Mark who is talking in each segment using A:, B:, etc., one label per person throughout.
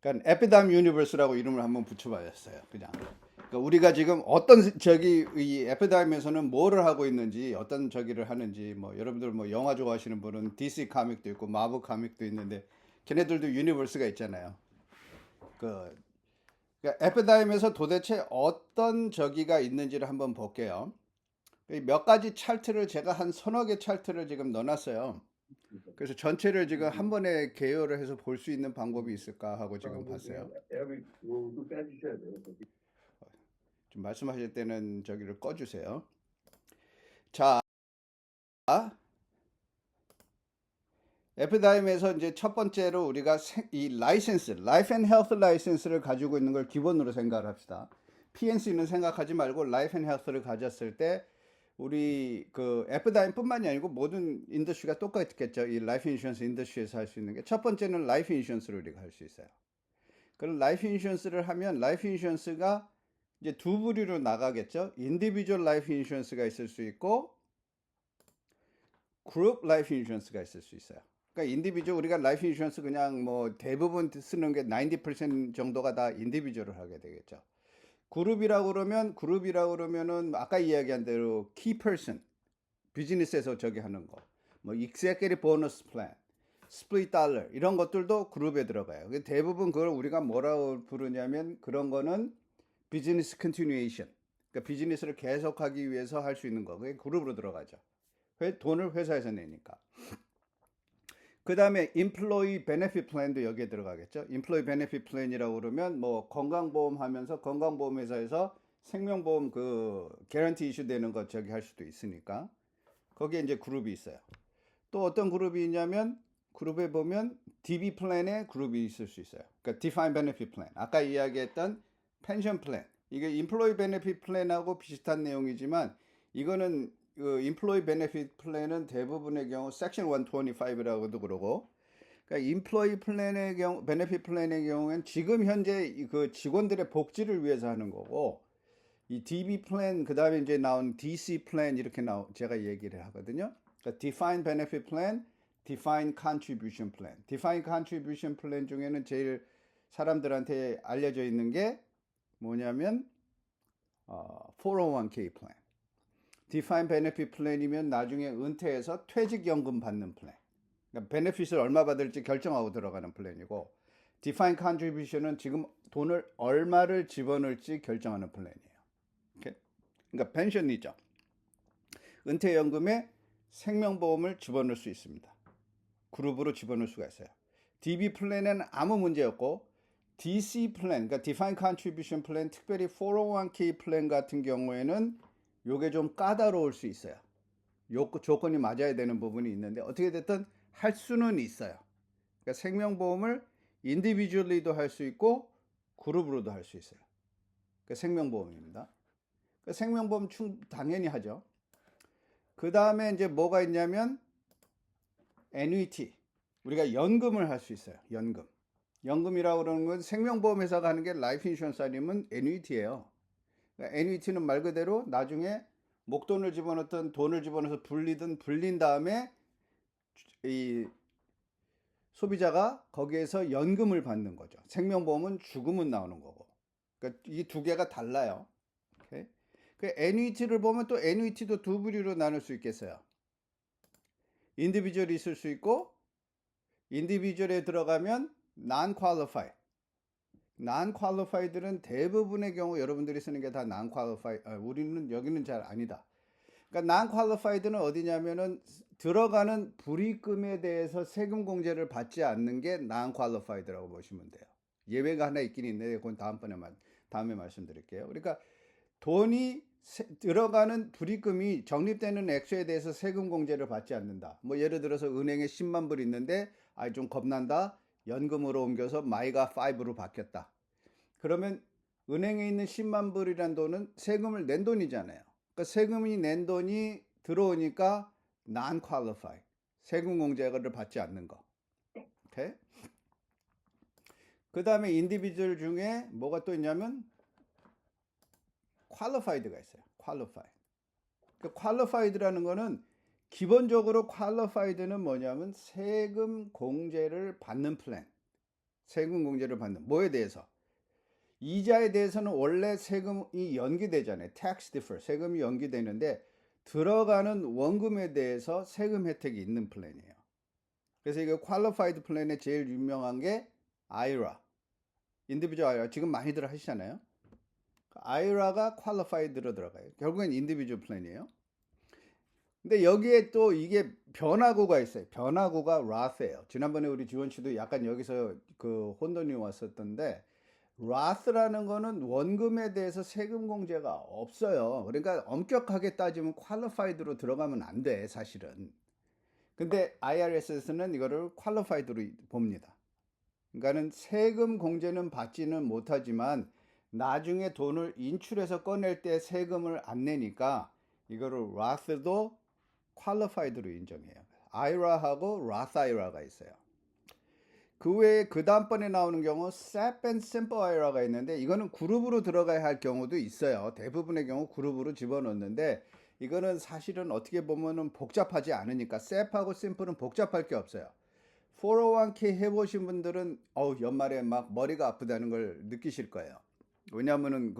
A: 그러니까 에피다임 유니버스라고 이름을 한번 붙여봤어요. 그냥. 그러니까 우리가 지금 어떤 저기 이 에피다임에서는 뭐를 하고 있는지 어떤 저기를 하는지 뭐 여러분들 뭐 영화 좋아하시는 분은 DC 카믹도 있고 마블 카믹도 있는데 걔네들도 유니버스가 있잖아요. 그 그러니까 에피다임에서 도대체 어떤 저기가 있는지를 한번 볼게요. 몇 가지 차트를 제가 한 서너 개 차트를 지금 넣어놨어요. 그래서 전체를 지금 한 번에 개요를 해서 볼 수 있는 방법이 있을까 하고 지금 봤어요. 좀 말씀하실 때는 저기를 꺼주세요. 자, 에피다임에서 이제 첫 번째로 우리가 이 라이센스, 라이프 앤 헬스 라이센스를 가지고 있는 걸 기본으로 생각을 합시다. PNC는 생각하지 말고 라이프 앤 헬스를 가졌을 때 우리 그 에피다임뿐만이 아니고 모든 인더스트리가 똑같겠죠. 이 라이프 인슈런스 인더스트리에서 할 수 있는 게 첫 번째는 라이프 인슈런스를 우리가 할 수 있어요. 그럼 라이프 인슈런스를 하면 라이프 인슈런스가 이제 두 부류로 나가겠죠. 인디비주얼 라이프 인슈런스가 있을 수 있고 그룹 라이프 인슈런스가 있을 수 있어요. 그러니까 인디비주얼 우리가 라이프 인슈런스 그냥 뭐 대부분 쓰는 게 90% 정도가 다 인디비주얼을 하게 되겠죠. 그룹이라고 그러면은 아까 이야기한 대로 키 퍼슨 비즈니스에서 저기 하는 거. 뭐 익세큐티브 보너스 플랜, 스플릿 달러 이런 것들도 그룹에 들어가요. 대부분 그걸 우리가 뭐라고 부르냐면 그런 거는 비즈니스 컨티뉴에이션. 그러니까 비즈니스를 계속하기 위해서 할 수 있는 거. 그게 그룹으로 들어가죠. 돈을 회사에서 내니까. 그 다음에 인플로이 베네핏 플랜도 여기에 들어가겠죠. 인플로이 베네핏 플랜이라고 그러면 뭐 건강보험 하면서 건강보험 회사에서 생명보험 그 개런티 이슈 되는 거 저기 할 수도 있으니까 거기에 이제 그룹이 있어요. 또 어떤 그룹이 있냐면 그룹에 보면 DB 플랜에 그룹이 있을 수 있어요. 그러니까 Defined Benefit Plan. 아까 이야기했던 펜션 플랜. 이게 인플로이 베네핏 플랜하고 비슷한 내용이지만 이거는 그 인플로이 베네핏 플랜은 대부분의 경우 섹션 125라고도 그러고 그러니까 인플로이 플랜의 경우 베네핏 플랜의 경우엔 지금 현재 그 직원들의 복지를 위해서 하는 거고 이 DB 플랜 그다음에 이제 나온 DC 플랜 이렇게 제가 얘기를 하거든요. 그러니까 Defined Benefit Plan, Defined Contribution Plan. Defined Contribution Plan 중에는 제일 사람들한테 알려져 있는 게 뭐냐면 401k 플랜. Defined Benefit Plan이면 나중에 은퇴해서 퇴직연금 받는 플랜. 그러니까 베네핏을 얼마 받을지 결정하고 들어가는 플랜이고 Defined Contribution은 지금 돈을 얼마를 집어넣을지 결정하는 플랜이에요. 오케이? 그러니까 펜션이죠. 은퇴연금에 생명보험을 집어넣을 수 있습니다. 그룹으로 집어넣을 수가 있어요. DB 플랜은 아무 문제 없고 DC 플랜, 그러니까 Defined Contribution 플랜, 특별히 401k 플랜 같은 경우에는 요게 좀 까다로울 수 있어요. 요 조건이 맞아야 되는 부분이 있는데 어떻게 됐든 할 수는 있어요. 그러니까 생명보험을 인디비주얼리도 할 수 있고 그룹으로도 할 수 있어요. 그러니까 생명보험입니다. 그러니까 생명보험 당연히 하죠. 그 다음에 이제 뭐가 있냐면 annuity. 우리가 연금을 할 수 있어요. 연금. 연금이라고 그러는 건 생명보험 회사가 하는 게 라이프 인슈런스 아니면 annuity예요. 그러니까 annuity는 말 그대로 나중에 목돈을 집어넣든 돈을 집어넣어서 불린 다음에 이 소비자가 거기에서 연금을 받는 거죠. 생명보험은 죽음은 나오는 거고. 그러니까 이 두 개가 달라요. 오케이? 그 annuity를 보면 또 annuity도 두 부류로 나눌 수 있겠어요. 인디비주얼이 있을 수 있고 인디비주얼에 들어가면 non-qualified. non-qualified는 대부분의 경우 여러분들이 쓰는 게 다 non-qualified. 우리는 여기는 잘 아니다. 그러니까 non-qualified는 어디냐면은 들어가는 불입금에 대해서 세금 공제를 받지 않는 게 non-qualified라고 보시면 돼요. 예외가 하나 있긴 있는데 그건 다음에 말씀드릴게요. 그러니까 돈이 들어가는 불입금이 적립되는 액수에 대해서 세금 공제를 받지 않는다. 뭐 예를 들어서 은행에 10만 불 있는데 좀 겁난다. 연금으로 옮겨서 마이가 5로 바뀌었다. 그러면 은행에 있는 10만 불이란 돈은 세금을 낸 돈이잖아요. 그러니까 세금이 낸 돈이 들어오니까 non-qualified. 세금 공제를 받지 않는 거. 오케이? 그 다음에 인디비주얼 중에 뭐가 또 있냐면 qualified가 있어요. qualified. 그 qualified라는 거는 기본적으로 qualified는 뭐냐면 세금 공제를 받는 플랜. 세금 공제를 받는 뭐에 대해서? 이자에 대해서는 원래 세금이 연기되잖아요. tax defer, 세금이 연기되는데 들어가는 원금에 대해서 세금 혜택이 있는 플랜이에요. 그래서 이거 qualified 플랜의 제일 유명한 게 IRA, individual IRA 지금 많이들 하시잖아요. IRA가 qualified로 들어가요. 결국엔 individual 플랜이에요. 근데 여기에 또 이게 변화구가 있어요. 변화구가 Roth예요. 지난번에 우리 지원 씨도 약간 여기서 그 혼돈이 왔었던데 Roth라는 거는 원금에 대해서 세금 공제가 없어요. 그러니까 엄격하게 따지면 qualified로 들어가면 안 돼, 사실은. 근데 IRS에서는 이거를 qualified로 봅니다. 그러니까는 세금 공제는 받지는 못하지만 나중에 돈을 인출해서 꺼낼 때 세금을 안 내니까 이거를 Roth도 qualified로 인정해요. IRA하고 Roth IRA가 있어요. 그 외에 그 다음번에 나오는 경우 SEP and Simple IRA가 있는데 이거는 그룹으로 들어가야 할 경우도 있어요. 대부분의 경우 그룹으로 집어넣는데 이거는 사실은 어떻게 보면은 복잡하지 않으니까 SEP하고 Simple은 복잡할 게 없어요. 401k 해보신 분들은 연말에 막 머리가 아프다는 걸 느끼실 거예요. 왜냐하면은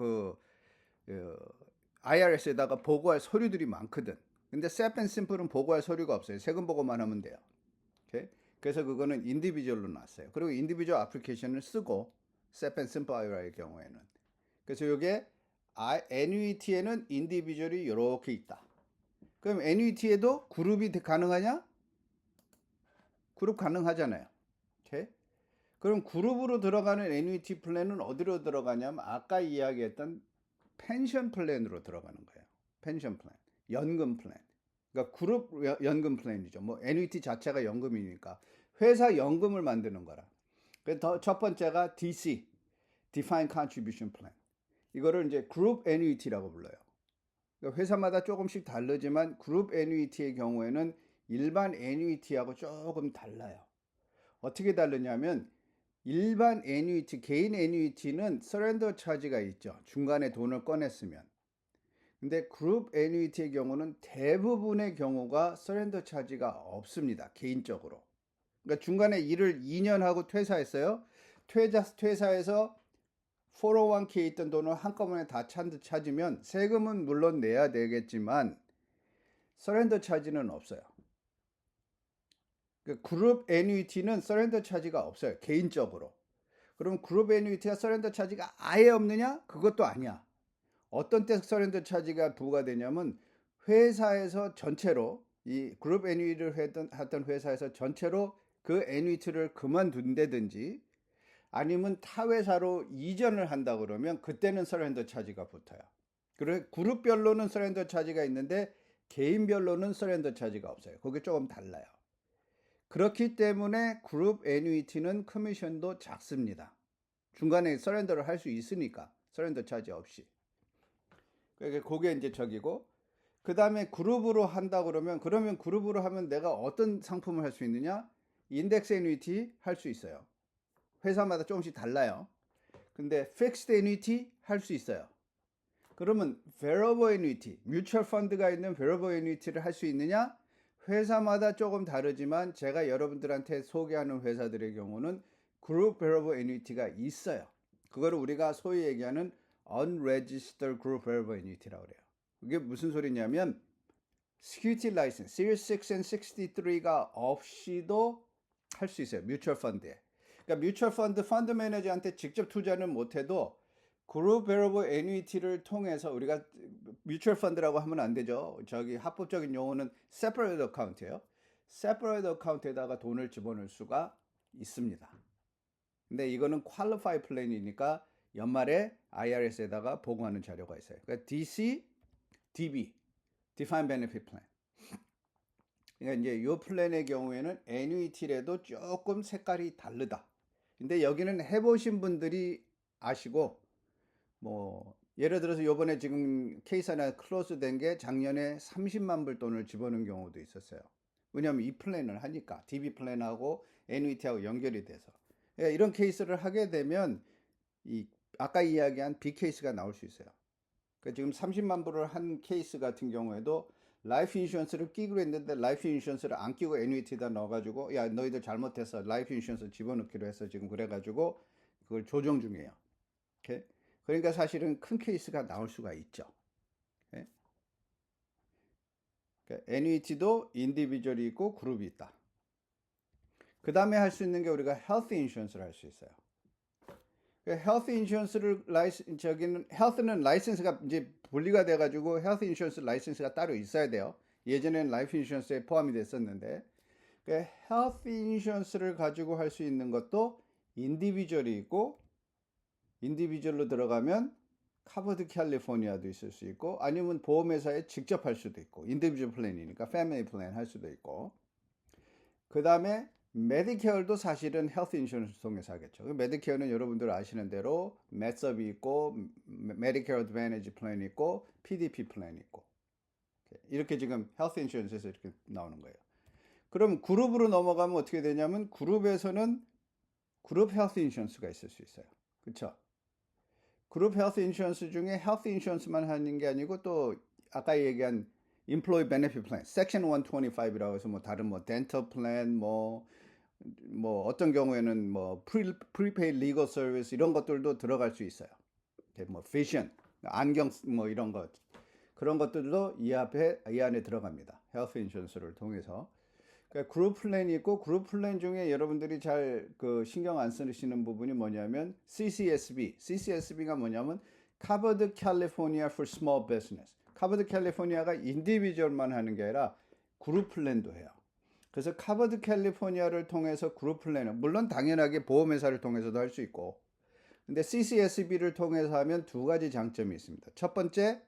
A: IRS에다가 보고할 서류들이 많거든. 근데 SEP and Simple은 보고할 서류가 없어요. 세금 보고만 하면 돼요. 오케이? 그래서 그거는 인디비주얼로 놨어요. 그리고 인디비주얼 애플리케이션을 쓰고 SEP and Simple IRA의 경우에는 그래서 이게 annuity에는 인디비주얼이 이렇게 있다. 그럼 annuity에도 그룹이 가능하냐? 그룹 가능하잖아요. 오케이? 그럼 그룹으로 들어가는 annuity 플랜은 어디로 들어가냐면 아까 이야기했던 펜션 플랜으로 들어가는 거예요. 펜션 플랜, 연금 플랜. 그러니까 그룹 연금 플랜이죠. 뭐 annuity 자체가 연금이니까 회사 연금을 만드는 거라. 그래서 첫 번째가 DC, Defined Contribution Plan. 이거를 이제 그룹 annuity라고 불러요. 그러니까 회사마다 조금씩 다르지만 그룹 annuity의 경우에는 일반 annuity하고 조금 달라요. 어떻게 다르냐면 일반 annuity, 개인 annuity는 서렌더 차지가 있죠. 중간에 돈을 꺼냈으면. 근데 그룹 애뉴이티의 경우는 대부분의 경우가 서렌더 차지가 없습니다. 개인적으로. 그러니까 중간에 일을 2년 하고 퇴사했어요. 퇴사해서 401k 있던 돈을 한꺼번에 다 찾으면 세금은 물론 내야 되겠지만 서렌더 차지는 없어요. 그러니까 그룹 애뉴이티는 서렌더 차지가 없어요. 개인적으로. 그럼 그룹 애뉴이티가 서렌더 차지가 아예 없느냐? 그것도 아니야. 어떤 때 서렌더 차지가 부과되냐면 회사에서 전체로 이 그룹 애뉴이티를 했던 회사에서 전체로 그 애뉴이티를 그만둔다든지 아니면 타 회사로 이전을 한다 그러면 그때는 서렌더 차지가 붙어요. 그리고 그룹별로는 서렌더 차지가 있는데 개인별로는 서렌더 차지가 없어요. 그게 조금 달라요. 그렇기 때문에 그룹 애뉴이티는 커미션도 작습니다. 중간에 서렌더를 할 수 있으니까 서렌더 차지 없이. 그게 이제 저기고 그 다음에 그룹으로 한다 그러면 그룹으로 하면 내가 어떤 상품을 할 수 있느냐? 인덱스 애뉴이티 할 수 있어요. 회사마다 조금씩 달라요. 근데 픽스드 애뉴이티 할 수 있어요. 그러면 variable 애뉴이티, 뮤추얼 펀드가 있는 variable 애뉴이티를 할 수 있느냐? 회사마다 조금 다르지만 제가 여러분들한테 소개하는 회사들의 경우는 그룹 variable 애뉴이티가 있어요. 그거를 우리가 소위 얘기하는 unregistered group variable annuity라고 그래요. 이게 무슨 소리냐면 security license, Series 6 and 63가 없이도 할 수 있어요. 뮤추얼 펀드에. 그러니까 뮤추얼 펀드 매니저한테 직접 투자는 못해도 그룹 베러블 애뉴이티를 통해서 우리가 뮤추얼 펀드라고 하면 안 되죠. 저기 합법적인 용어는 separate account예요. separate account에다가 돈을 집어넣을 수가 있습니다. 근데 이거는 qualify 플랜이니까 연말에 IRS에다가 보고하는 자료가 있어요. 그러니까 DC, DB, Defined Benefit Plan. 그러니까 이제 이 플랜의 경우에는 annuity라도 조금 색깔이 다르다. 근데 여기는 해보신 분들이 아시고 뭐 예를 들어서 요번에 지금 케이스 하나 클로즈 된 게 작년에 30만 불 돈을 집어넣은 경우도 있었어요. 왜냐하면 이 플랜을 하니까 DB 플랜하고 annuity하고 연결이 돼서 그러니까 이런 케이스를 하게 되면 이 아까 이야기한 B 케이스가 나올 수 있어요. 그러니까 지금 30만 불을 한 케이스 같은 경우에도 라이프 인슈런스를 끼기로 했는데 라이프 인슈런스를 안 끼고 애뉴이티에다 넣어가지고 야 너희들 잘못해서 라이프 인슈런스 집어넣기로 해서 지금 그래가지고 그걸 조정 중이에요. 오케이? 그러니까 사실은 큰 케이스가 나올 수가 있죠. 오케이? 그러니까 애뉴이티도 인디비주얼이 있고 그룹이 있다. 그 다음에 할 수 있는 게 우리가 헬스 인슈런스를 할 수 있어요. 헬스 인슈런스를 저기는 헬스는 라이센스가 이제 분리가 돼가지고 헬스 인슈런스 라이센스가 따로 있어야 돼요. 예전에는 라이프 인슈런스에 포함이 됐었는데 헬스 인슈런스를 가지고 할 수 있는 것도 인디비주얼이 있고 인디비주얼로 들어가면 카버드 캘리포니아도 있을 수 있고 아니면 보험회사에 직접 할 수도 있고 인디비주얼 플랜이니까 패밀리 플랜 할 수도 있고 그 다음에 메디케어도 사실은 헬스 인슈런스 통해서 하겠죠. 메디케어는 여러분들 아시는 대로 맷섭이 있고 메디케어 어드밴티지 플랜이 있고 PDP 플랜이 있고 이렇게 지금 헬스 인슈런스에서 이렇게 나오는 거예요. 그럼 그룹으로 넘어가면 어떻게 되냐면 그룹에서는 그룹 헬스 인슈런스가 있을 수 있어요. 그렇죠? 그룹 헬스 인슈런스 중에 헬스 인슈런스만 하는 게 아니고 또 아까 얘기한 Employee Benefit Plan, Section 125이라고 해서 뭐 다른 뭐 Dental Plan, 뭐 어떤 경우에는 뭐 Prepaid Legal Service 이런 것들도 들어갈 수 있어요. 뭐 Vision, 안경 뭐 이런 것 그런 것들도 이 안에 들어갑니다. 헬스 인슈런스를 통해서. 그러니까 그룹 플랜이 있고 그룹 플랜 중에 여러분들이 잘 그 신경 안 쓰시는 부분이 뭐냐면 CCSB. CCSB가 뭐냐면 Covered California for Small Business. 카버드 캘리포니아가 인디비주얼만 하는 게 아니라 그룹 플랜도 해요. 그래서 카버드 캘리포니아를 통해서 그룹 플랜은 물론 당연하게 보험회사를 통해서도 할 수 있고 근데 CCSB를 통해서 하면 두 가지 장점이 있습니다. 첫 번째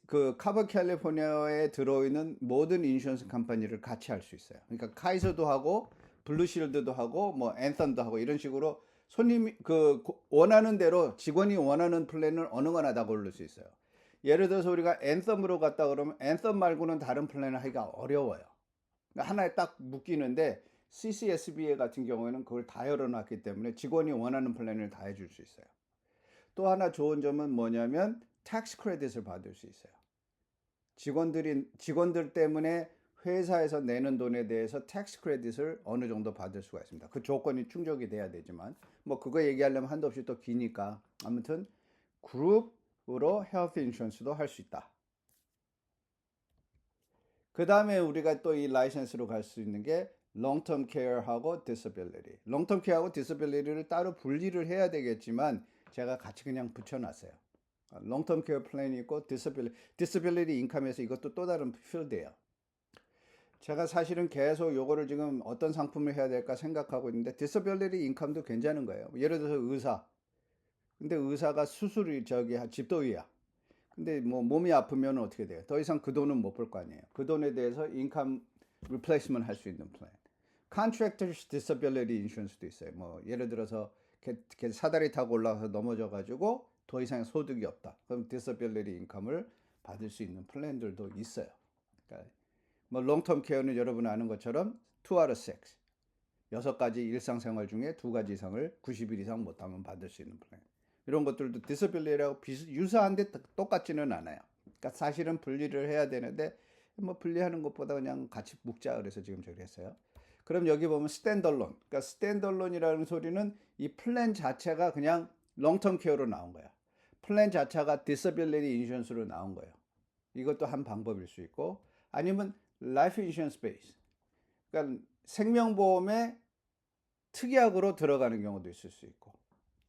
A: 그 카버 캘리포니아에 들어있는 모든 인슈런스 컴퍼니를 같이 할 수 있어요. 그러니까 카이서도 하고 블루실드도 하고 뭐 앤썸도 하고 이런 식으로 손님이 그 원하는 대로 직원이 원하는 플랜을 어느 거나 다 고를 수 있어요. 예를 들어서 우리가 앤썸으로 갔다 그러면 앤썸 말고는 다른 플랜을 하기가 어려워요. 그러니까 하나에 딱 묶이는데 CCSBA 같은 경우에는 그걸 다 열어놨기 때문에 직원이 원하는 플랜을 다 해줄 수 있어요. 또 하나 좋은 점은 뭐냐면 텍스 크레딧을 받을 수 있어요. 직원들 때문에 회사에서 내는 돈에 대해서 텍스 크레딧을 어느 정도 받을 수가 있습니다. 그 조건이 충족이 돼야 되지만 뭐 그거 얘기하려면 한도 없이 또 기니까 아무튼 그룹으로 헬스 인슈런스도 할 수 있다. 그 다음에 우리가 또 이 라이센스로 갈 수 있는 게 롱텀 케어하고 디서빌리티. 롱텀 케어하고 디서빌리티를 따로 분리를 해야 되겠지만 제가 같이 그냥 붙여놨어요. 롱텀 케어 플랜이 있고 디서빌리티 인컴에서 이것도 또 다른 필드예요. 제가 사실은 계속 요거를 지금 어떤 상품을 해야 될까 생각하고 있는데 디서빌리티 인컴도 괜찮은 거예요. 예를 들어서 의사. 근데 의사가 수술이 집도의야. 근데 뭐 몸이 아프면 어떻게 돼요? 더 이상 그 돈은 못 벌 거 아니에요. 그 돈에 대해서 인컴 리플레이스먼트 할 수 있는 플랜. Contractors Disability Insurance도 있어요. 뭐 예를 들어서 사다리 타고 올라가서 넘어져 가지고 더 이상 소득이 없다. 그럼 Disability 인컴을 받을 수 있는 플랜들도 있어요. 그러니까 뭐 롱텀 케어는 여러분 아는 것처럼 2 out of 6. 6가지 일상생활 중에 2가지 이상을 90일 이상 못하면 받을 수 있는 플랜. 이런 것들도 디서빌리티하고 유사한데 똑같지는 않아요. 그러니까 사실은 분리를 해야 되는데 뭐 분리하는 것보다 그냥 같이 묶자 그래서 지금 저기 했어요. 그럼 여기 보면 스탠더론. 그러니까 스탠더론이라는 소리는 이 플랜 자체가 그냥 롱텀 케어로 나온 거야. 플랜 자체가 디서빌리티 인슈런스로 나온 거예요. 이것도 한 방법일 수 있고 아니면 라이프 인슈런스 베이스. 그러니까 생명보험에 특약으로 들어가는 경우도 있을 수 있고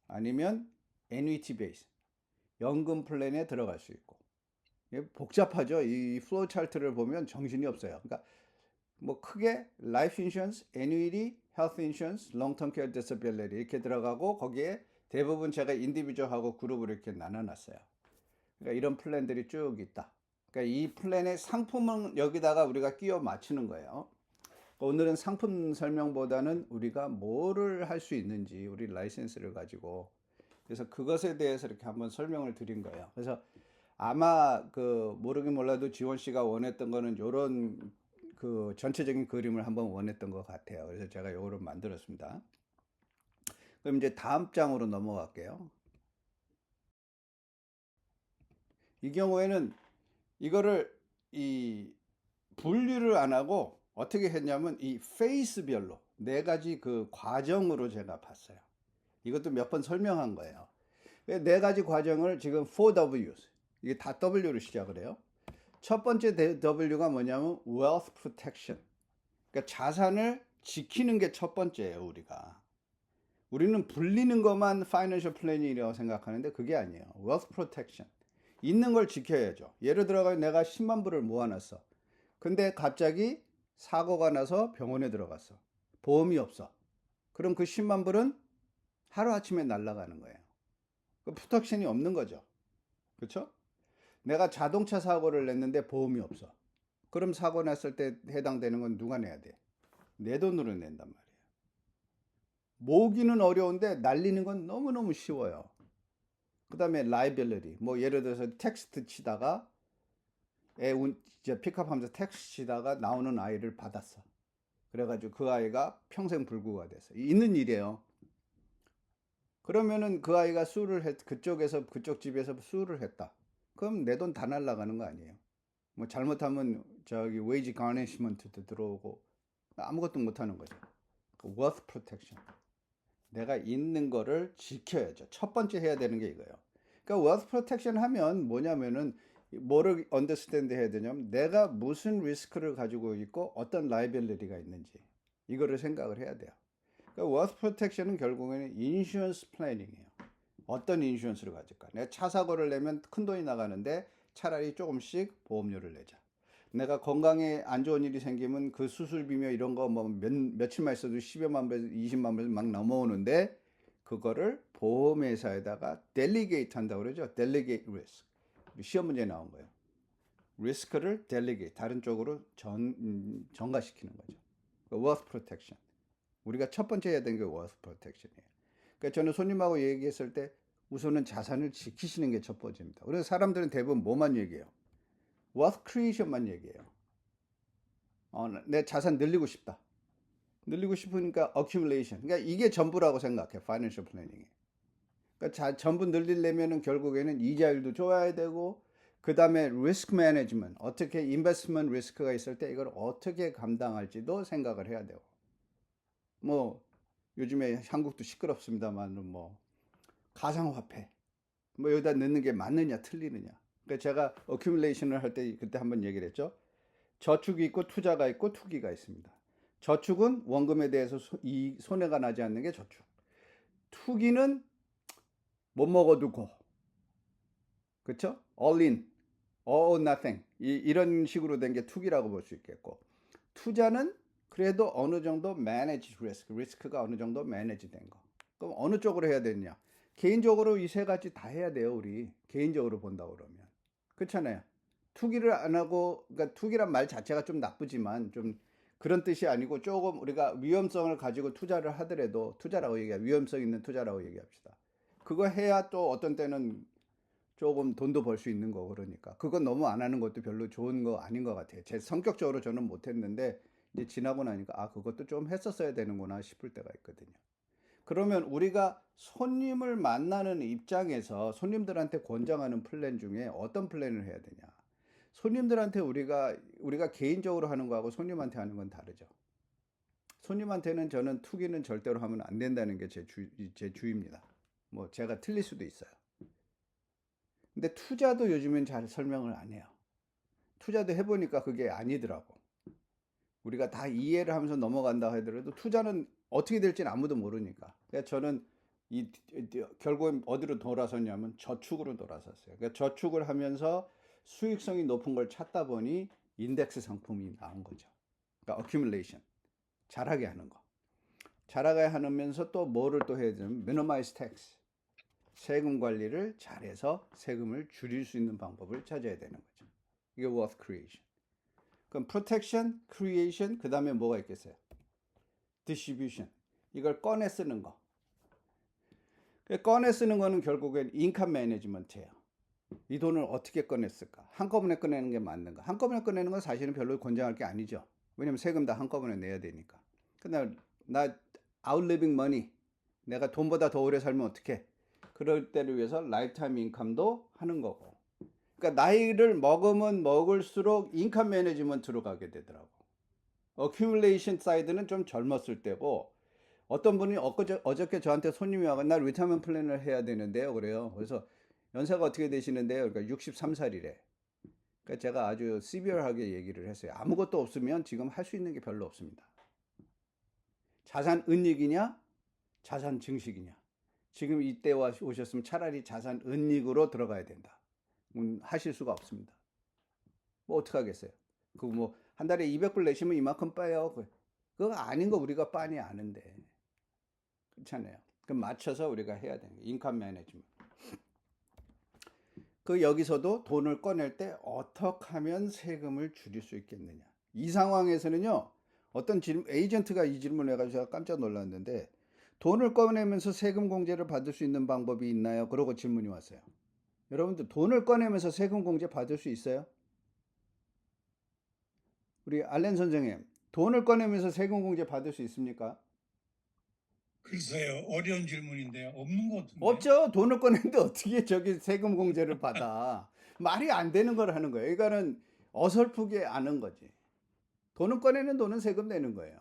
A: 아니면 annuity 베이스 연금 플랜에 들어갈 수 있고 복잡하죠. 이 플로우 차트를 보면 정신이 없어요. 그러니까 뭐 크게 라이프 인슈런스, annuity, 헬스 인슈런스, 롱텀 케어 디서빌리티 이렇게 들어가고 거기에 대부분 제가 인디비주얼하고 그룹으로 이렇게 나눠놨어요. 그러니까 이런 플랜들이 쭉 있다. 그러니까 이 플랜의 상품은 여기다가 우리가 끼워 맞추는 거예요. 오늘은 상품 설명보다는 우리가 뭐를 할 수 있는지 우리 라이센스를 가지고 그래서 그것에 대해서 이렇게 한번 설명을 드린 거예요. 그래서 아마 그 모르긴 몰라도 지원 씨가 원했던 거는 요런 그 전체적인 그림을 한번 원했던 것 같아요. 그래서 제가 요거를 만들었습니다. 그럼 이제 다음 장으로 넘어갈게요. 이 경우에는 이거를 이 분류를 안 하고 어떻게 했냐면 이 페이스별로 네 가지 그 과정으로 제가 봤어요. 이것도 몇 번 설명한 거예요. 네 가지 과정을 지금 4Ws, 이게 다 W로 시작을 해요. 첫 번째 W가 뭐냐면 wealth protection. 그러니까 자산을 지키는 게 첫 번째예요, 우리가. 우리는 불리는 것만 파이낸셜 플래닝이라고 생각하는데 그게 아니에요. wealth protection. 있는 걸 지켜야죠. 예를 들어가 내가 10만 불을 모아놨어. 근데 갑자기 사고가 나서 병원에 들어갔어. 보험이 없어. 그럼 그 10만 불은 하루아침에 날아가는 거예요. 그 프로텍션이 없는 거죠. 그렇죠? 내가 자동차 사고를 냈는데 보험이 없어. 그럼 사고 났을 때 해당되는 건 누가 내야 돼? 내 돈으로 낸단 말이에요. 모으기는 어려운데 날리는 건 너무너무 쉬워요. 그 다음에 liability. 뭐 예를 들어서 텍스트 치다가 이제 픽업하면서 텍스트 치다가 나오는 아이를 받았어. 그래가지고 그 아이가 평생 불구가 됐어. 있는 일이에요. 그러면은 그 아이가 그쪽 집에서 수를 했다. 그럼 내 돈 다 날라가는 거 아니에요. 뭐 잘못하면 저기 웨이지 가니시먼트도 들어오고 아무것도 못 하는 거죠. 그 wealth protection. 내가 있는 거를 지켜야죠. 첫 번째 해야 되는 게 이거예요. 그러니까 wealth protection 하면 뭐냐면은 뭐를 understand 해야 되냐면 내가 무슨 리스크를 가지고 있고 어떤 liability가 있는지 이거를 생각을 해야 돼요. 그러니까 wealth protection은 결국에는 insurance planning이에요. 어떤 인슈런스를 가질까? 내가 차 사고를 내면 큰 돈이 나가는데 차라리 조금씩 보험료를 내자. 내가 건강에 안 좋은 일이 생기면 그 수술비며 이런 거 뭐 며칠만 있어도 10여만 불, 20만 불 막 넘어오는데 그거를 보험회사에다가 델리게이트 한다고 그러죠. 델리게이트 리스크. 시험 문제에 나온 거예요. 리스크를 델리게이트, 다른 쪽으로 전가시키는 거죠. wealth protection. 우리가 첫 번째 해야 되는 게 wealth protection이에요. 그러니까 저는 손님하고 얘기했을 때 우선은 자산을 지키시는 게 첫 번째입니다. 그래서 사람들은 대부분 뭐만 얘기해요? wealth creation만 얘기해요. 내 자산 늘리고 싶다. 늘리고 싶으니까 accumulation. 그러니까 이게 전부라고 생각해. financial planning이. 그러니까 전부 늘리려면은 결국에는 이자율도 좋아야 되고 그 다음에 risk management. 어떻게 investment 리스크가 있을 때 이걸 어떻게 감당할지도 생각을 해야 되고. 뭐 요즘에 한국도 시끄럽습니다만 뭐 가상화폐 뭐 여기다 넣는 게 맞느냐 틀리느냐. 그러니까 제가 accumulation을 할 때 그때 한번 얘기를 했죠. 저축이 있고 투자가 있고 투기가 있습니다. 저축은 원금에 대해서 손해가 나지 않는 게 저축. 투기는 못 먹어두고, 그렇죠? All in, all or nothing 이런 식으로 된 게 투기라고 볼 수 있겠고, 투자는 그래도 어느 정도 manage risk, 리스크가 어느 정도 manage 된 거. 그럼 어느 쪽으로 해야 되느냐? 개인적으로 이 세 가지 다 해야 돼요, 우리. 개인적으로 본다고 그러면. 그렇잖아요. 투기를 안 하고, 그러니까 투기란 말 자체가 좀 나쁘지만 좀 그런 뜻이 아니고 조금 우리가 위험성을 가지고 투자를 하더라도 투자라고 위험성 있는 투자라고 얘기합시다. 그거 해야 또 어떤 때는 조금 돈도 벌 수 있는 거 그러니까. 그건 너무 안 하는 것도 별로 좋은 거 아닌 것 같아요. 제 성격적으로 저는 못 했는데 이제 지나고 나니까 그것도 좀 했었어야 되는구나 싶을 때가 있거든요. 그러면 우리가 손님을 만나는 입장에서 손님들한테 권장하는 플랜 중에 어떤 플랜을 해야 되냐? 손님들한테 우리가 개인적으로 하는 거하고 손님한테 하는 건 다르죠. 손님한테는 저는 투기는 절대로 하면 안 된다는 게 제 주의입니다. 뭐 제가 틀릴 수도 있어요. 근데 투자도 요즘엔 잘 설명을 안 해요. 투자도 해보니까 그게 아니더라고. 우리가 다 이해를 하면서 넘어간다 하더라도 투자는 어떻게 될지는 아무도 모르니까. 그러니까 저는 결국엔 어디로 돌아섰냐면 저축으로 돌아섰어요. 그러니까 저축을 하면서 수익성이 높은 걸 찾다 보니 인덱스 상품이 나온 거죠. 그러니까 accumulation. 잘하게 하는 거. 잘하게 하면서 또 뭐를 또 해야 되냐면 minimize tax. 세금 관리를 잘해서 세금을 줄일 수 있는 방법을 찾아야 되는 거죠. 이게 wealth creation. 그럼 protection, creation, 그 다음에 뭐가 있겠어요? distribution. 이걸 꺼내 쓰는 거. 꺼내 쓰는 거는 결국엔 인컴 매니지먼트예요. 이 돈을 어떻게 꺼냈을까? 한꺼번에 꺼내는 게 맞는가? 한꺼번에 꺼내는 건 사실은 별로 권장할 게 아니죠. 왜냐면 세금 다 한꺼번에 내야 되니까. 근데 나 outliving money. 내가 돈보다 더 오래 살면 어떡해? 그럴 때를 위해서 라이프타임 인컴도 하는 거고. 그러니까 나이를 먹으면 먹을수록 인컴 매니지먼트로 가게 되더라고. 어큐뮬레이션 사이드는 좀 젊었을 때고, 어떤 분이 어저께 저한테 손님이 와서 나 리타이먼트 플랜을 해야 되는데요. 그래요. 그래서 연세가 어떻게 되시는데요? 그러니까 63살이래. 그러니까 제가 아주 시비얼하게 얘기를 했어요. 아무것도 없으면 지금 할 수 있는 게 별로 없습니다. 자산 은닉이냐? 자산 증식이냐? 지금 이때 오셨으면 차라리 자산 은닉으로 들어가야 된다. 하실 수가 없습니다. 뭐 어떡하겠어요? 그 뭐 한 달에 200불 내시면 이만큼 빠요. 그거 아닌 거 우리가 빤히 아는데. 그렇잖아요. 그럼 맞춰서 우리가 해야 되는 거예요. 인컴 매니지먼트. 그 여기서도 돈을 꺼낼 때 어떻게 하면 세금을 줄일 수 있겠느냐. 이 상황에서는요. 어떤 에이전트가 이 질문을 해가지고 제가 깜짝 놀랐는데 돈을 꺼내면서 세금 공제를 받을 수 있는 방법이 있나요? 그러고 질문이 왔어요. 여러분들 돈을 꺼내면서 세금 공제 받을 수 있어요? 우리 알렌 선생님, 돈을 꺼내면서 세금 공제 받을 수 있습니까?
B: 글쎄요, 어려운 질문인데요. 없는 것 같은데.
A: 없죠. 돈을 꺼내는데 어떻게 저기 세금 공제를 받아? 말이 안 되는 걸 하는 거예요. 이거는 어설프게 아는 거지. 돈을 꺼내는 돈은 세금 내는 거예요.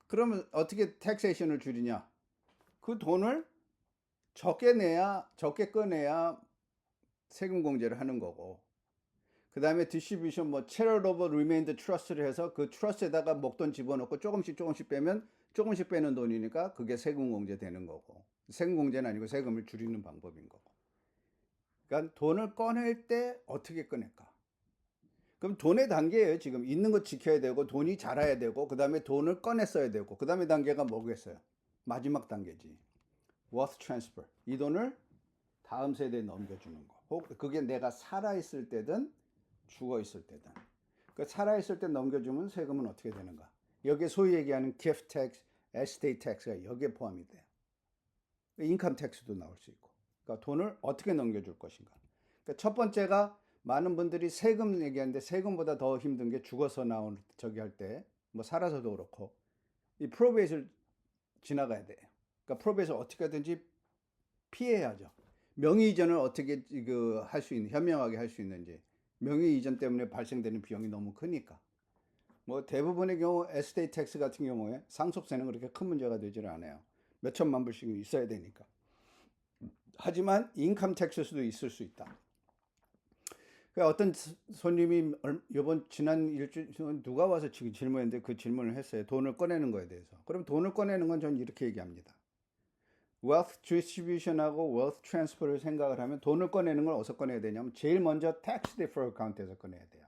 A: 그러면 어떻게 텍세이션을 줄이냐? 그 돈을 적게 꺼내야 세금 공제를 하는 거고. 그 다음에 디스트리뷰션 뭐 charitable remained trust를 해서 그 트러스트에다가 목돈 집어넣고 조금씩 빼면 조금씩 빼는 돈이니까 그게 세금 공제 되는 거고. 세금 공제는 아니고 세금을 줄이는 방법인 거고. 그러니까 돈을 꺼낼 때 어떻게 꺼낼까? 그럼 돈의 단계예요. 지금 있는 거 지켜야 되고 돈이 자라야 되고 그 다음에 돈을 꺼냈어야 되고 그 다음에 단계가 뭐겠어요? 마지막 단계지. wealth transfer. 이 돈을 다음 세대에 넘겨주는 거. 혹 그게 내가 살아있을 때든 죽어있을 때든. 그 살아있을 때 넘겨주면 세금은 어떻게 되는가? 여기에 소위 얘기하는 gift tax, estate tax가 여기에 포함이 돼요. 인컴 텍스도 나올 수 있고. 그러니까 돈을 어떻게 넘겨줄 것인가. 그러니까 첫 번째가 많은 분들이 세금 얘기하는데 세금보다 더 힘든 게 죽어서 나온 저기 할 때, 뭐 살아서도 그렇고, 이 프로베이스를 지나가야 돼요. 그러니까 프로베이스를 어떻게든지 피해야죠. 명의 이전을 어떻게 그 할 수 있는, 현명하게 할 수 있는지. 명의 이전 때문에 발생되는 비용이 너무 크니까. 뭐 대부분의 경우 에스테이트 텍스 같은 경우에 상속세는 그렇게 큰 문제가 되지는 않아요. 몇 천만 불씩 있어야 되니까. 하지만 인컴 텍스도 있을 수 있다. 어떤 손님이 이번 지난 일주일 누가 와서 지금 질문했는데 그 질문을 했어요. 돈을 꺼내는 거에 대해서. 그럼 돈을 꺼내는 건 저는 이렇게 얘기합니다. wealth distribution하고 wealth transfer를 생각을 하면 돈을 꺼내는 걸 어디서 꺼내야 되냐면 제일 먼저 tax defer account에서 꺼내야 돼요.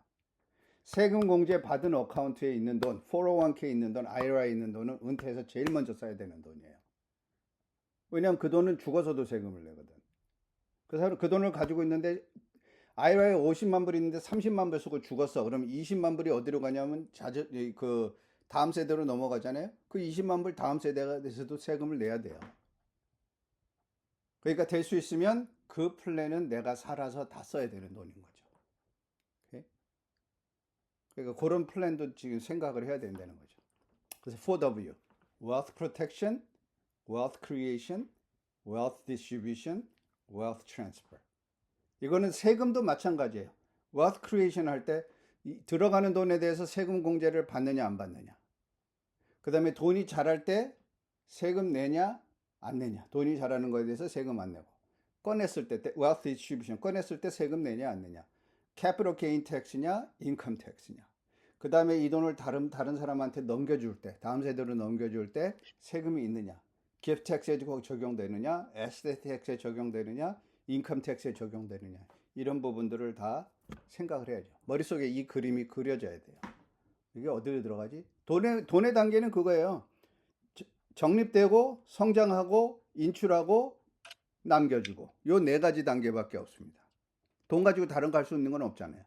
A: 세금 공제 받은 어카운트에 있는 돈, 401k 있는 돈, IRA에 있는 돈은 은퇴해서 제일 먼저 써야 되는 돈이에요. 왜냐하면 그 돈은 죽어서도 세금을 내거든. 그래서 그 돈을 가지고 있는데 IRA에 50만 불 있는데 30만 불 쓰고 죽었어. 그럼 20만 불이 어디로 가냐면 그 다음 세대로 넘어가잖아요. 그 20만 불 다음 세대가 돼서도 세금을 내야 돼요. 그러니까 될 수 있으면 그 플랜은 내가 살아서 다 써야 되는 돈인 거죠. 오케이? 그러니까 그런 플랜도 지금 생각을 해야 된다는 거죠. 그래서 4W, Wealth Protection, Wealth Creation, Wealth Distribution, Wealth Transfer. 이거는 세금도 마찬가지예요. Wealth Creation 할 때 들어가는 돈에 대해서 세금 공제를 받느냐 안 받느냐. 그 다음에 돈이 자랄 때 세금 내냐 안 내냐. 돈이 자라는 거에 대해서 세금 안 내고. 꺼냈을 때 Wealth Distribution 꺼냈을 때 세금 내냐 안 내냐. Capital Gain Tax냐 Income Tax냐. 그 다음에 이 돈을 다른 사람한테 넘겨줄 때 다음 세대로 넘겨줄 때 세금이 있느냐. Gift Tax에 적용되느냐 Estate Tax에 적용되느냐 인컴 텍스에 적용되느냐 이런 부분들을 다 생각을 해야죠. 머릿속에 이 그림이 그려져야 돼요. 이게 어디로 들어가지? 돈의 단계는 그거예요. 적립되고 성장하고 인출하고 남겨주고 요 네 가지 단계밖에 없습니다. 돈 가지고 다른 거 할 수 있는 건 없잖아요.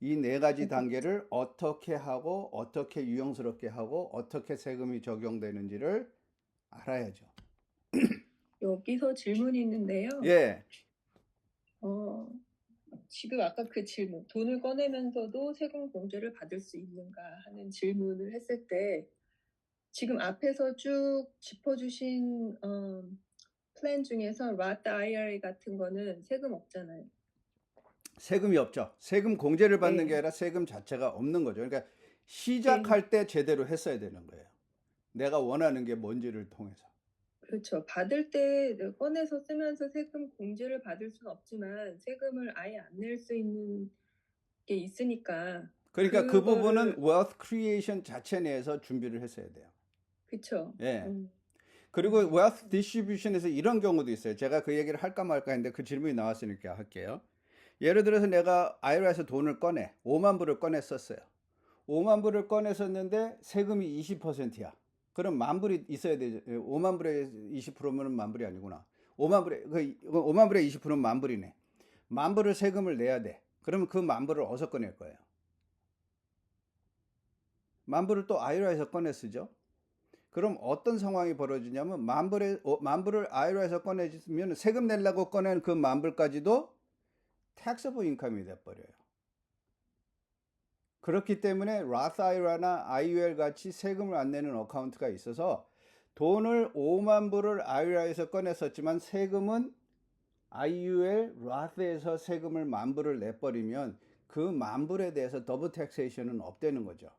A: 이 네 가지 단계를 어떻게 하고 어떻게 유용스럽게 하고 어떻게 세금이 적용되는지를 알아야죠.
C: 여기서 질문이 있는데요.
A: 예.
C: 지금 아까 그 질문, 돈을 꺼내면서도 세금 공제를 받을 수 있는가 하는 질문을 했을 때 지금 앞에서 쭉 짚어주신 플랜 중에서 Roth IRA 같은 거는 세금 없잖아요.
A: 세금이 없죠. 세금 공제를 받는 게
C: 네.
A: 아니라 세금 자체가 없는 거죠. 그러니까 시작할 때 제대로 했어야 되는 거예요. 내가 원하는 게 뭔지를 통해서.
C: 그렇죠. 받을 때 꺼내서 쓰면서 세금 공제를 받을 수는 없지만 세금을 아예 안 낼 수 있는 게 있으니까
A: 그러니까 그 부분은
C: 그거를
A: wealth creation 자체 내에서 준비를 했어야 돼요.
C: 그쵸.
A: 예. 그리고 wealth distribution에서 이런 경우도 있어요. 제가 그 얘기를 할까 말까 했는데 그 질문이 나왔으니까 할게요. 예를 들어서 내가 IRA에서 돈을 꺼내 5만 불을 꺼냈었어요. 5만 불을 꺼냈었는데 세금이 20%야. 그럼 만 불이 있어야 되죠. 5만 불에 20%면 만 불이 아니구나. 5만 불에 20%는 만 불이네. 만 불을 세금을 내야 돼. 그러면 그 만 불을 어디서 꺼낼 거예요? 만 불을 또 IRA에서 꺼내 쓰죠. 그럼 어떤 상황이 벌어지냐면 만 불을 IRA에서 꺼내면 세금 내려고 꺼낸 그 만 불까지도 taxable income이 돼버려요. 그렇기 때문에 Roth IRA나 IUL 같이 세금을 안 내는 어카운트가 있어서 돈을 5만 불을 IRA에서 꺼냈었지만 세금은 IUL, Roth에서 세금을 만 불을 내버리면 그 만 불에 대해서 더블 텍세이션은 없다는 거죠.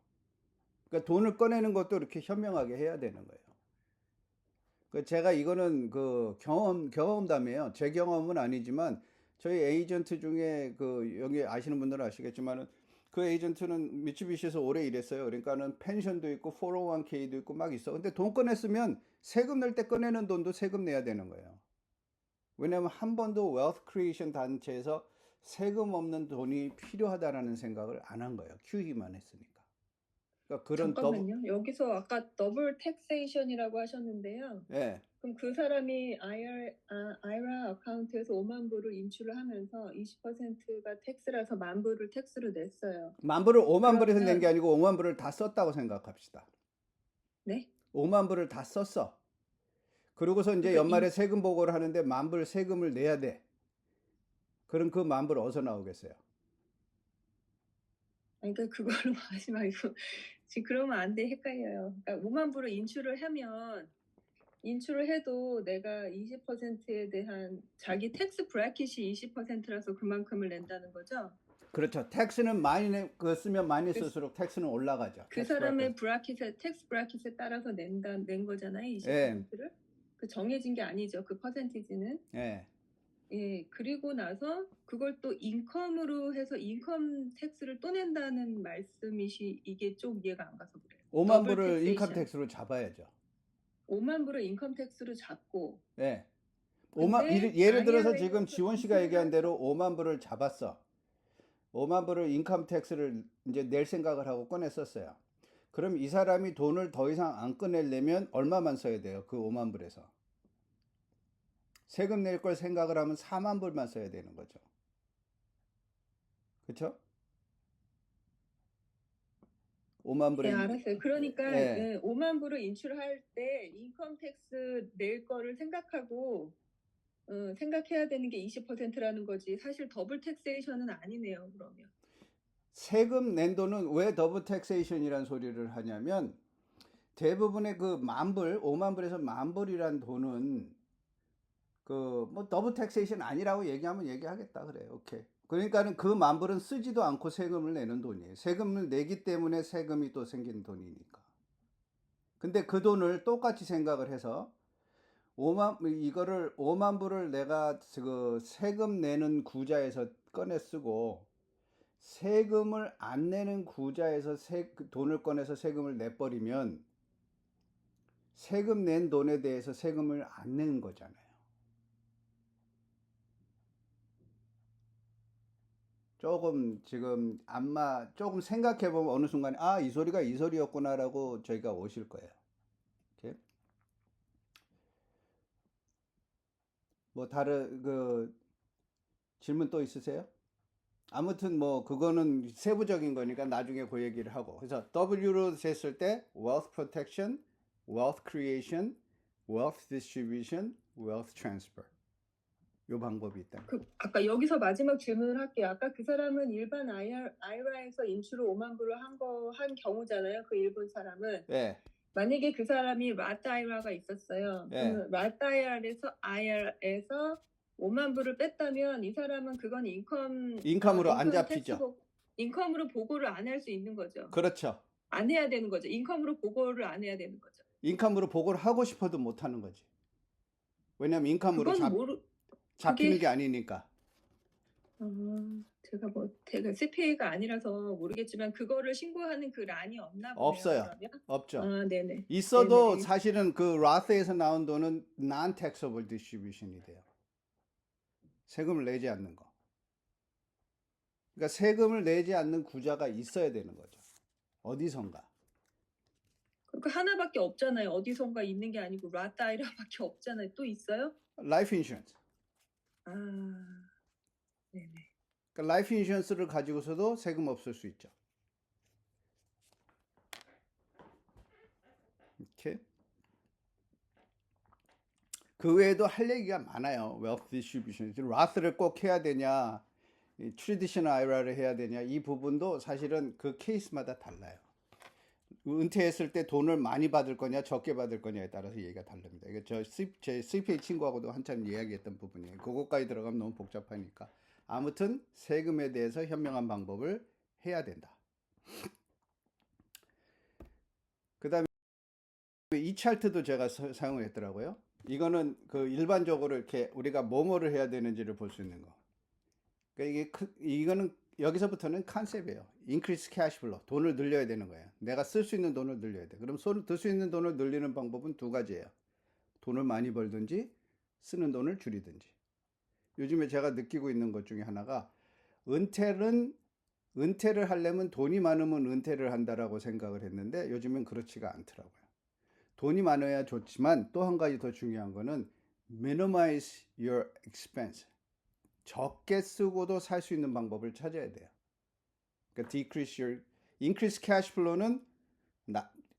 A: 그러니까 돈을 꺼내는 것도 이렇게 현명하게 해야 되는 거예요. 제가 이거는 그 경험담이에요. 제 경험은 아니지만 저희 에이전트 중에 그 여기 아시는 분들은 아시겠지만은 그 에이전트는 미츠비시에서 오래 일했어요. 그러니까는 펜션도 있고 401k도 있고 막 있어. 근데 돈 꺼냈으면 세금 낼 때 꺼내는 돈도 세금 내야 되는 거예요. 왜냐하면 한 번도 웨alth 크리에이션 단체에서 세금 없는 돈이 필요하다라는 생각을 안 한 거예요. QE만 했으니까. 그러니까 그런
C: 잠깐만요. 여기서 아까 더블 텍세이션이라고 하셨는데요.
A: 예.
C: 그럼 그 사람이 IRA 어카운트에서 5만 불을 인출을 하면서 20%가 텍스라서 만 불을 텍스로 냈어요.
A: 만 불을 5만 불에서 낸 게
C: 그러면
A: 아니고 5만 불을 다 썼다고 생각합시다.
C: 네?
A: 5만 불을 다 썼어. 그러고서 이제
C: 그러니까
A: 연말에 세금 보고를 하는데 만 불 세금을 내야 돼. 그럼 그 만 불 어디서 나오겠어요?
C: 그러니까 그걸로 하지 말고 지금 그러면 안 돼. 헷갈려요. 그러니까 5만 불을 인출을 해도 내가 20%에 대한 자기 텍스 브래킷이 20%라서 그만큼을 낸다는 거죠.
A: 그렇죠. 텍스는 쓰면 많이 쓸수록 텍스는 올라가죠.
C: 그 사람의 텍스 브래킷에 따라서 낸 거잖아요. 20%를. 그 정해진 게 아니죠. 그 퍼센티지는.
A: 예.
C: 예, 그리고 나서 그걸 또 인컴으로 해서 인컴 텍스를 또 낸다는 말씀이시 이게 좀 이해가 안 가서 그래요.
A: 5만 불을 인컴 텍스로 잡아야죠.
C: 5만 불을 인컴 텍스로 잡고.
A: 예.
C: 근데
A: 예를 들어서
C: IRA
A: 지금
C: 에서
A: 지원 씨가 얘기한 대로 5만 불을 잡았어. 5만 불을 인컴 텍스를 이제 낼 생각을 하고 꺼냈었어요. 그럼 이 사람이 돈을 더 이상 안 꺼내려면 얼마만 써야 돼요? 그 5만 불에서. 세금 낼 걸 생각을 하면 4만 불만 써야 되는 거죠. 그렇죠? 5만 불에
C: 네, 알았어요. 그러니까
A: 예.
C: 5만 불을 인출할 때 인컴 텍스 낼 거를 생각하고 생각해야 되는 게 20%라는 거지. 사실 더블 텍세이션은 아니네요. 그러면.
A: 세금 낸 돈은 왜 더블 텍세이션이라는 소리를 하냐면 대부분의 그 만 불, 5만 불에서 만 불이란 돈은 그 뭐 더블 텍세이션 아니라고 얘기하면 얘기하겠다 그래요. 오케이. 그러니까는 그 만 불은 쓰지도 않고 세금을 내는 돈이에요. 세금을 내기 때문에 세금이 또 생긴 돈이니까. 근데 그 돈을 똑같이 생각을 해서 5만 불을 내가 그 세금 내는 구자에서 꺼내 쓰고 세금을 안 내는 구자에서 돈을 꺼내서 세금을 내버리면 세금 낸 돈에 대해서 세금을 안 내는 거잖아요. 조금 생각해 보면 어느 순간에 이 소리가 이 소리였구나라고 저희가 오실 거예요. 이렇게. 뭐 다른 그 질문 또 있으세요? 아무튼 뭐 그거는 세부적인 거니까 나중에 그 얘기를 하고. 그래서 W로 셌을 때 wealth protection, wealth creation, wealth distribution, wealth transfer. 요 방법이 있다.
C: 아까 여기서 마지막 질문을 할게요. 아까 그 사람은 일반 IRA에서 인출을 5만 불을 한 경우잖아요. 그 일본 사람은.
A: 네.
C: 만약에 그 사람이 라트 IRA가 있었어요.
A: 네.
C: 그러면 라트 IRA에서 5만 불을 뺐다면 이 사람은 그건
A: 인컴으로 안
C: 인컴
A: 잡히죠.
C: 텍스북 인컴으로 보고를 안 할 수 있는 거죠.
A: 그렇죠.
C: 안 해야 되는 거죠. 인컴으로 보고를 안 해야 되는 거죠.
A: 인컴으로 보고를 하고 싶어도 못 하는 거지. 왜냐면 인컴으로
C: 그건
A: 잡히는
C: 그게
A: 게 아니니까.
C: 제가 CPA가 아니라서 모르겠지만 그거를 신고하는 그 란이 없나 보네요.
A: 없어요.
C: 그러면?
A: 없죠.
C: 네네.
A: 있어도
C: 네네.
A: 사실은 그 Roth에서 나온 돈은 non-taxable distribution이 돼요. 세금을 내지 않는 거. 그러니까 세금을 내지 않는 구자가 있어야 되는 거죠. 어디선가.
C: 그 하나밖에 없잖아요. 어디선가 있는 게 아니고 라따이라밖에 없잖아요. 또 있어요?
A: 라이프 인슈런스.
C: 네네.
A: 그러니까 라이프 인슈런스를 가지고서도 세금 없을 수 있죠. 이렇게. 그 외에도 할 얘기가 많아요. 웨alth 디스트리뷰션. 라스를 꼭 해야 되냐, 트래디셔널 IRA를 해야 되냐, 이 부분도 사실은 그 케이스마다 달라요. 은퇴했을 때 돈을 많이 받을 거냐, 적게 받을 거냐에 따라서 얘기가 다릅니다. 이거 제 CPA 친구하고도 한참 이야기했던 부분이에요. 그것까지 들어가면 너무 복잡하니까. 아무튼 세금에 대해서 현명한 방법을 해야 된다. 그 다음에 이 차트도 제가 사용을 했더라고요. 이거는 그 일반적으로 이렇게 우리가 뭐를 해야 되는지를 볼 수 있는 거. 그러니까 이거는 여기서부터는 컨셉이에요. increase cash flow. 돈을 늘려야 되는 거예요. 내가 쓸 수 있는 돈을 늘려야 돼. 그럼 쓸 수 있는 돈을 늘리는 방법은 두 가지예요. 돈을 많이 벌든지 쓰는 돈을 줄이든지. 요즘에 제가 느끼고 있는 것 중에 하나가 은퇴를 하려면 돈이 많으면 은퇴를 한다라고 생각을 했는데 요즘엔 그렇지가 않더라고요. 돈이 많아야 좋지만 또 한 가지 더 중요한 거는 minimize your expense. 적게 쓰고도 살 수 있는 방법을 찾아야 돼요. 그러니까 increase cash flow는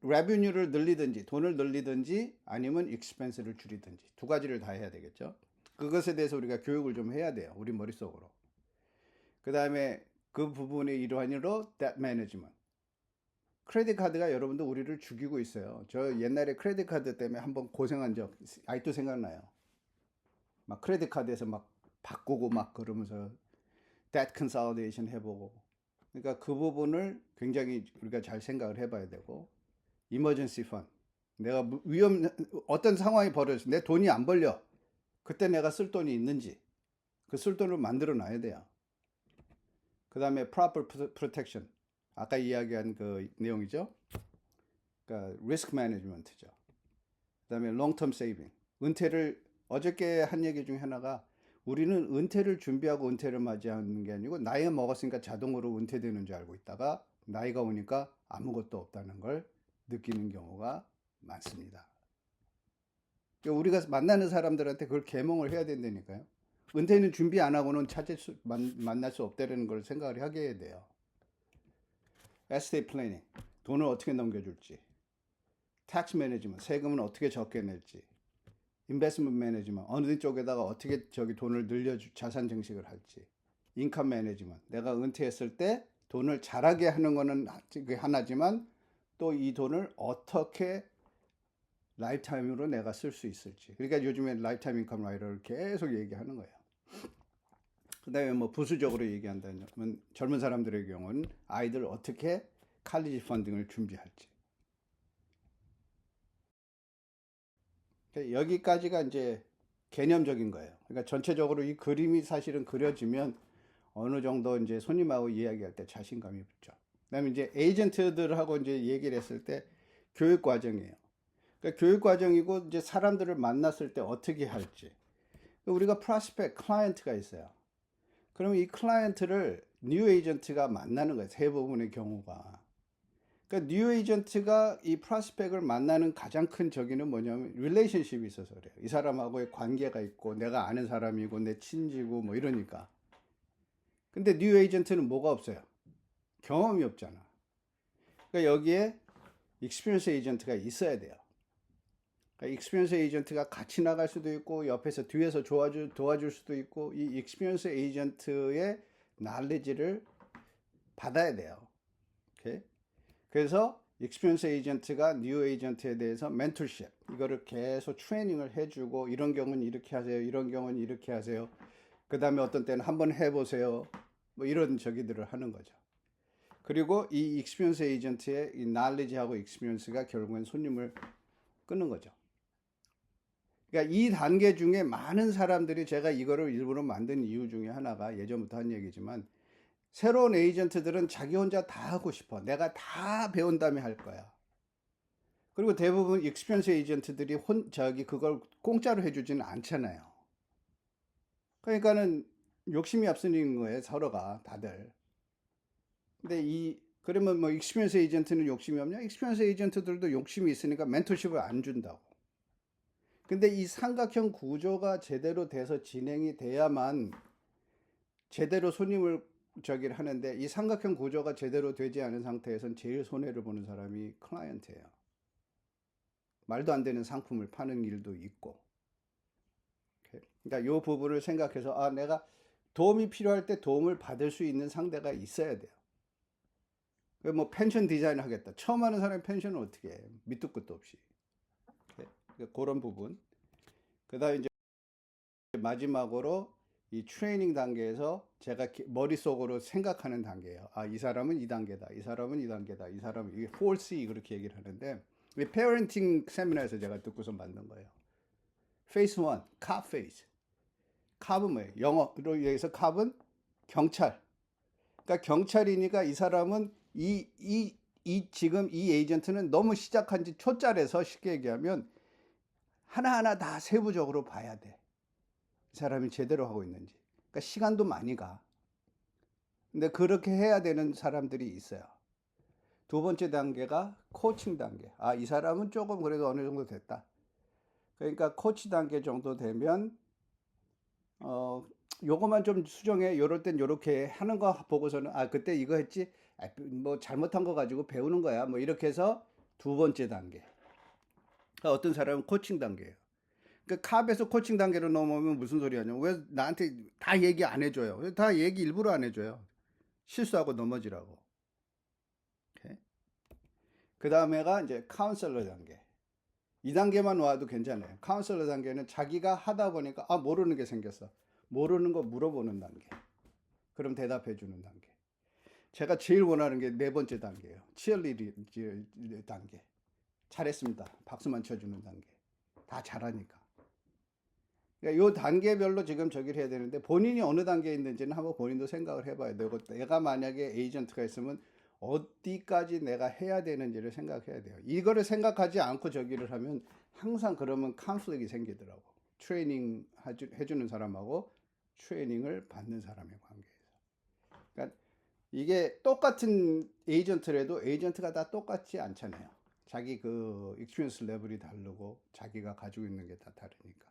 A: revenue를 늘리든지 돈을 늘리든지 아니면 expense를 줄이든지 두 가지를 다 해야 되겠죠. 그것에 대해서 우리가 교육을 좀 해야 돼요. 우리 머릿속으로. 그 다음에 그 부분의 일환으로 debt management. 크레딧 카드가 여러분도 우리를 죽이고 있어요. 저 옛날에 크레딧 카드 때문에 한번 고생한 적 아직도 생각나요. 막 크레딧 카드에서 막 바꾸고 막 그러면서 debt consolidation 해보고. 그러니까 그 부분을 굉장히 우리가 잘 생각을 해봐야 되고 emergency fund. 내가 어떤 상황이 벌어졌어. 내 돈이 안 벌려. 그때 내가 쓸 돈이 있는지 그 쓸 돈을 만들어 놔야 돼요. 그 다음에 proper protection. 아까 이야기한 그 내용이죠. 그러니까 risk management죠. 그 다음에 long term saving. 어저께 한 얘기 중에 하나가 우리는 은퇴를 준비하고 은퇴를 맞이하는 게 아니고 나이 먹었으니까 자동으로 은퇴되는 줄 알고 있다가 나이가 오니까 아무것도 없다는 걸 느끼는 경우가 많습니다. 그러니까 우리가 만나는 사람들한테 그걸 계몽을 해야 된다니까요. 은퇴는 준비 안 하고는 만날 수 없다는 걸 생각을 하게 해야 돼요. estate planning, 돈을 어떻게 넘겨줄지, tax management, 세금은 어떻게 적게 낼지, investment management, 어느 쪽에다가 어떻게 돈을 자산 증식을 할지, income management, 내가 은퇴했을 때 돈을 잘하게 하는 거는 하나지만 또 이 돈을 어떻게 라이프타임으로 내가 쓸 수 있을지. 그러니까 요즘에 라이프타임 인컴 라이더를 계속 얘기하는 거예요. 그 다음에 뭐 부수적으로 얘기한다면 젊은 사람들의 경우는 아이들 어떻게 칼리지 펀딩을 준비할지. 여기까지가 이제 개념적인 거예요. 그러니까 전체적으로 이 그림이 사실은 그려지면 어느 정도 이제 손님하고 이야기할 때 자신감이 붙죠. 그 다음에 이제 에이전트들하고 이제 얘기를 했을 때 교육 과정이에요. 그러니까 교육 과정이고 이제 사람들을 만났을 때 어떻게 할지. 우리가 프로스펙트, 클라이언트가 있어요. 그러면 이 클라이언트를 뉴 에이전트가 만나는 거예요. 대부분의 경우가. 그러니까 뉴 에이전트가 이 프로스펙트를 만나는 가장 큰 적이는 뭐냐면 릴레이션십이 있어서 그래요. 이 사람하고의 관계가 있고 내가 아는 사람이고 내 친지고 뭐 이러니까. 근데 뉴 에이전트는 뭐가 없어요? 경험이 없잖아. 그러니까 여기에 익스피리언스 에이전트가 있어야 돼요. 그러니까 익스피리언스 에이전트가 같이 나갈 수도 있고 옆에서 뒤에서 도와줄 수도 있고 이 익스피리언스 에이전트의 날리지를 받아야 돼요. 오케이? 그래서 익스피리언스 에이전트가 뉴 에이전트에 대해서 멘토십 이거를 계속 트레이닝을 해주고 이런 경우는 이렇게 하세요. 이런 경우는 이렇게 하세요. 그 다음에 어떤 때는 한번 해보세요. 뭐 이런 저기들을 하는 거죠. 그리고 이 익스피리언스 에이전트의 이 knowledge하고 익스피리언스가 결국엔 손님을 끄는 거죠. 그러니까 이 단계 중에 많은 사람들이 제가 이거를 일부러 만든 이유 중에 하나가 예전부터 한 얘기지만 새로운 에이전트들은 자기 혼자 다 하고 싶어. 내가 다 배운 다음에 할 거야. 그리고 대부분 익스피리언스 에이전트들이 그걸 공짜로 해주지는 않잖아요. 그러니까는 욕심이 앞서는 거예요. 서로가 다들. 근데 그러면 뭐 익스피리언스 에이전트는 욕심이 없냐? 익스피리언스 에이전트들도 욕심이 있으니까 멘토십을 안 준다고. 근데 이 삼각형 구조가 제대로 돼서 진행이 돼야만 제대로 손님을 저기를 하는데 이 삼각형 구조가 제대로 되지 않은 상태에선 제일 손해를 보는 사람이 클라이언트예요. 말도 안 되는 상품을 파는 일도 있고. 그러니까 이 부분을 생각해서 내가 도움이 필요할 때 도움을 받을 수 있는 상대가 있어야 돼요. 뭐 펜션 디자인 하겠다. 처음 하는 사람이 펜션을 어떻게 해? 밑도 끝도 없이. 그런 부분. 그다음에 이제 마지막으로 이 트레이닝 단계에서 제가 머릿속으로 생각하는 단계예요. 이 사람은 이 단계다. 이 사람은 이 단계다. 이 사람은 이게 4C 그렇게 얘기를 하는데 이 페어런팅 세미나에서 제가 듣고서 만든 거예요. 페이스 1, 캅 페이스. 캅은 뭐예요? 영어로 얘기해서 캅은 경찰. 그러니까 경찰이니까 이 사람은 지금 이 에이전트는 너무 시작한 지 초짜래서 쉽게 얘기하면 하나하나 다 세부적으로 봐야 돼. 이 사람이 제대로 하고 있는지. 그러니까 시간도 많이 가. 근데 그렇게 해야 되는 사람들이 있어요. 두 번째 단계가 코칭 단계. 이 사람은 조금 그래도 어느 정도 됐다. 그러니까 코치 단계 정도 되면 요거만 좀 수정해. 요럴 땐 요렇게 하는 거 보고서는 그때 이거 했지. 뭐 잘못한 거 가지고 배우는 거야. 뭐 이렇게 해서 두 번째 단계. 그러니까 어떤 사람은 코칭 단계예요. 그 캅에서 코칭 단계로 넘어오면 무슨 소리 하냐면 왜 나한테 다 얘기 안 해줘요? 다 얘기 일부러 안 해줘요. 실수하고 넘어지라고. 그 다음에가 이제 카운셀러 단계. 이 단계만 와도 괜찮아요. 카운셀러 단계는 자기가 하다 보니까 모르는 게 생겼어. 모르는 거 물어보는 단계. 그럼 대답해 주는 단계. 제가 제일 원하는 게 네 번째 단계예요. 치어리딩 단계. 잘했습니다. 박수만 쳐주는 단계. 다 잘하니까. 그러니까 요 단계별로 지금 저기를 해야 되는데 본인이 어느 단계에 있는지는 한번 본인도 생각을 해봐야 되고 내가 만약에 에이전트가 있으면 어디까지 내가 해야 되는지를 생각해야 돼요. 이거를 생각하지 않고 저기를 하면 항상 그러면 컨플릭이 생기더라고. 트레이닝 해주는 사람하고 트레이닝을 받는 사람의 관계에서. 그러니까 이게 똑같은 에이전트라도 에이전트가 다 똑같지 않잖아요. 자기 그 익스피리언스 레벨이 다르고 자기가 가지고 있는 게 다 다르니까.